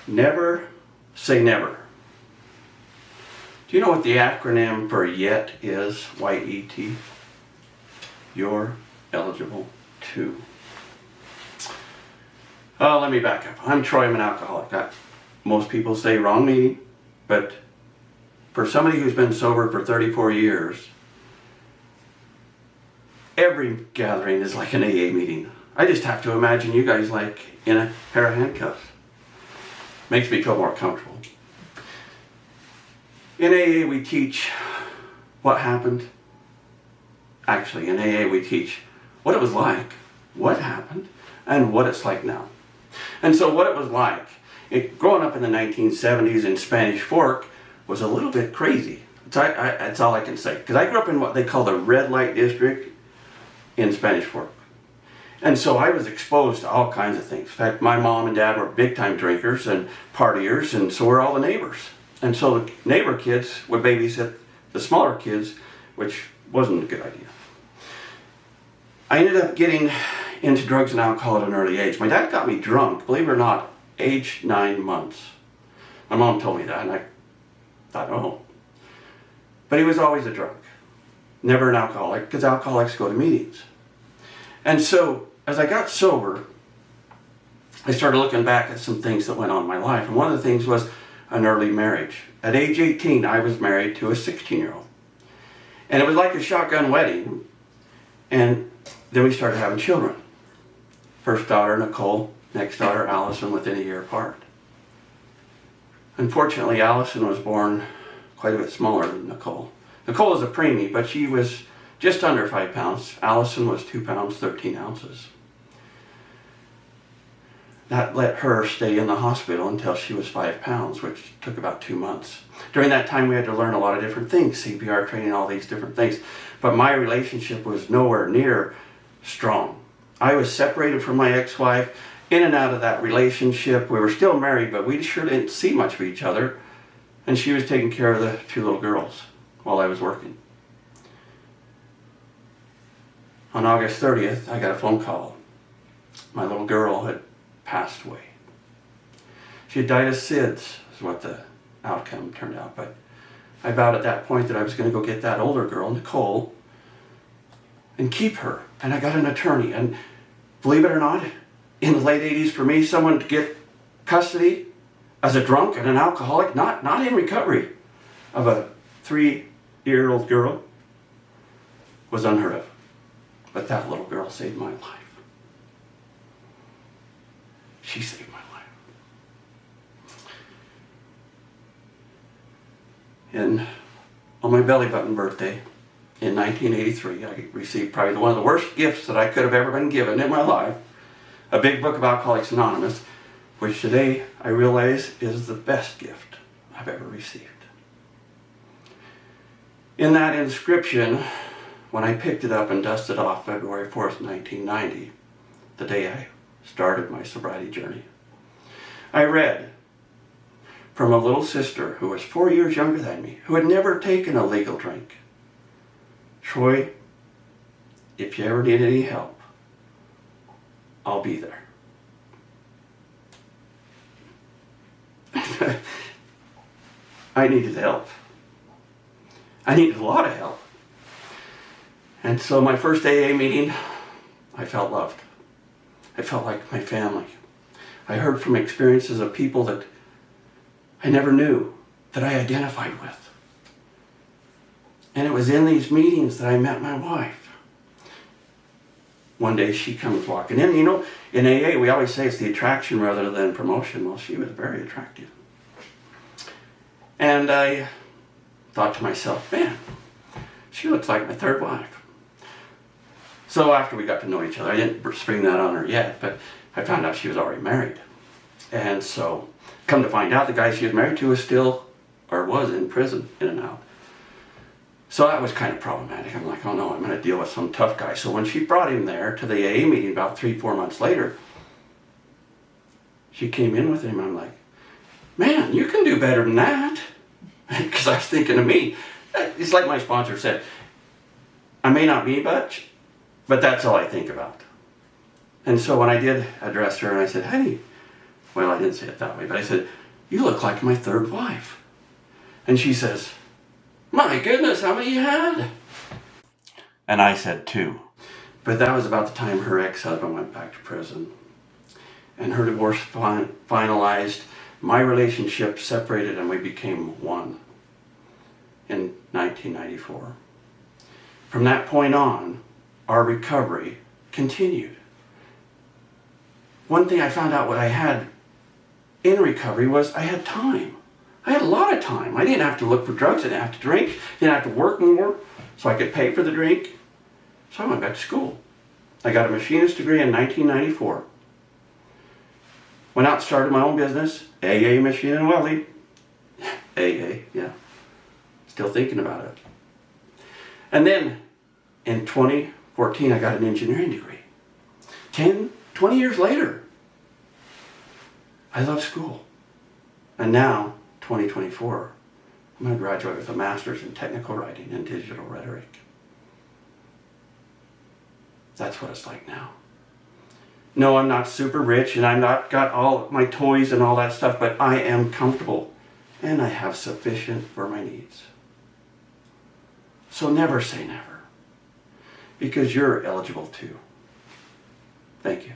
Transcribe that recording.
Never say never. Do you know what the acronym for Y.E.T is? Y-E-T. You're eligible too. Let me back up. I'm Troy. I'm an alcoholic. Most people say wrong meaning, but for somebody who's been sober for 34 years, every gathering is like an AA meeting. I just have to imagine you guys like in a pair of handcuffs. Makes me feel more comfortable. In AA we teach what happened. Actually, in AA we teach what it was like, what happened, and what it's like now. And so what it was like, growing up in the 1970s in Spanish Fork was a little bit crazy. That's all I can say. Because I grew up in what they call the red light district in Spanish Fork. And so I was exposed to all kinds of things. In fact, my mom and dad were big time drinkers and partiers, and so were all the neighbors. And so the neighbor kids would babysit the smaller kids, which wasn't a good idea. I ended up getting into drugs and alcohol at an early age. My dad got me drunk, believe it or not, age 9 months. My mom told me that, and I thought, oh. But he was always a drunk, never an alcoholic, because alcoholics go to meetings. And so, as I got sober, I started looking back at some things that went on in my life. And one of the things was an early marriage. At age 18, I was married to a 16-year-old. And it was like a shotgun wedding. And then we started having children. First daughter, Nicole. Next daughter, Allison, within a year apart. Unfortunately, Allison was born quite a bit smaller than Nicole. Nicole was a preemie, but she was just under 5 pounds. Allison was 2 pounds, 13 ounces. That let her stay in the hospital until she was 5 pounds, which took about 2 months. During that time, we had to learn a lot of different things, CPR training, all these different things. But my relationship was nowhere near strong. I was separated from my ex-wife, in and out of that relationship. We were still married, but we sure didn't see much of each other. And she was taking care of the 2 little girls while I was working. On August 30th, I got a phone call. My little girl had passed away. She had died of SIDS, is what the outcome turned out. But I vowed at that point that I was going to go get that older girl, Nicole, and keep her. And I got an attorney. And believe it or not, in the late 80s, for me, someone to get custody as a drunk and an alcoholic, not in recovery, of a 3-year-old girl was unheard of. But that little girl saved my life. She saved my life. And on my belly button birthday in 1983, I received probably one of the worst gifts that I could have ever been given in my life. A big book of Alcoholics Anonymous, which today I realize is the best gift I've ever received. In that inscription, when I picked it up and dusted off February 4th, 1990, the day I started my sobriety journey, I read from a little sister who was 4 years younger than me, who had never taken a legal drink. Troy, if you ever need any help, I'll be there. I needed help. I needed a lot of help. And so my first AA meeting, I felt loved. I felt like my family. I heard from experiences of people that I never knew, that I identified with. And it was in these meetings that I met my wife. One day she comes walking in. You know, in AA we always say it's the attraction rather than promotion. Well, she was very attractive. And I thought to myself, man, she looks like my third wife. So after we got to know each other, I didn't spring that on her yet, but I found out she was already married. And so, come to find out, the guy she was married to was still, or was in prison, in and out. So that was kind of problematic. I'm like, oh no, I'm going to deal with some tough guy. So when she brought him there to the AA meeting about 3-4 months later, she came in with him, and I'm like, man, you can do better than that. Because I was thinking of me. It's like my sponsor said, I may not be much, but that's all I think about. And so when I did address her and I said, honey, Well, I didn't say it that way, but I said, "You look like my third wife." And she says, "My goodness, how many you had?" And I said 2. But that was about the time her ex-husband went back to prison. And her divorce finalized. My relationship separated and we became one in 1994. From that point on, our recovery continued. One thing I found out what I had in recovery was I had time. I had a lot of time. I didn't have to look for drugs. I didn't have to drink. I didn't have to work more so I could pay for the drink. So I went back to school. I got a machinist degree in 1994. Went out and started my own business, AA Machine and Welding. AA, yeah. Still thinking about it. And then in 2014, I got an engineering degree. 20 years later, I love school. And now, 2024, I'm going to graduate with a master's in technical writing and digital rhetoric. That's what it's like now. No, I'm not super rich and I'm not got all my toys and all that stuff, but I am comfortable and I have sufficient for my needs. So never say never, because you're eligible too. Thank you.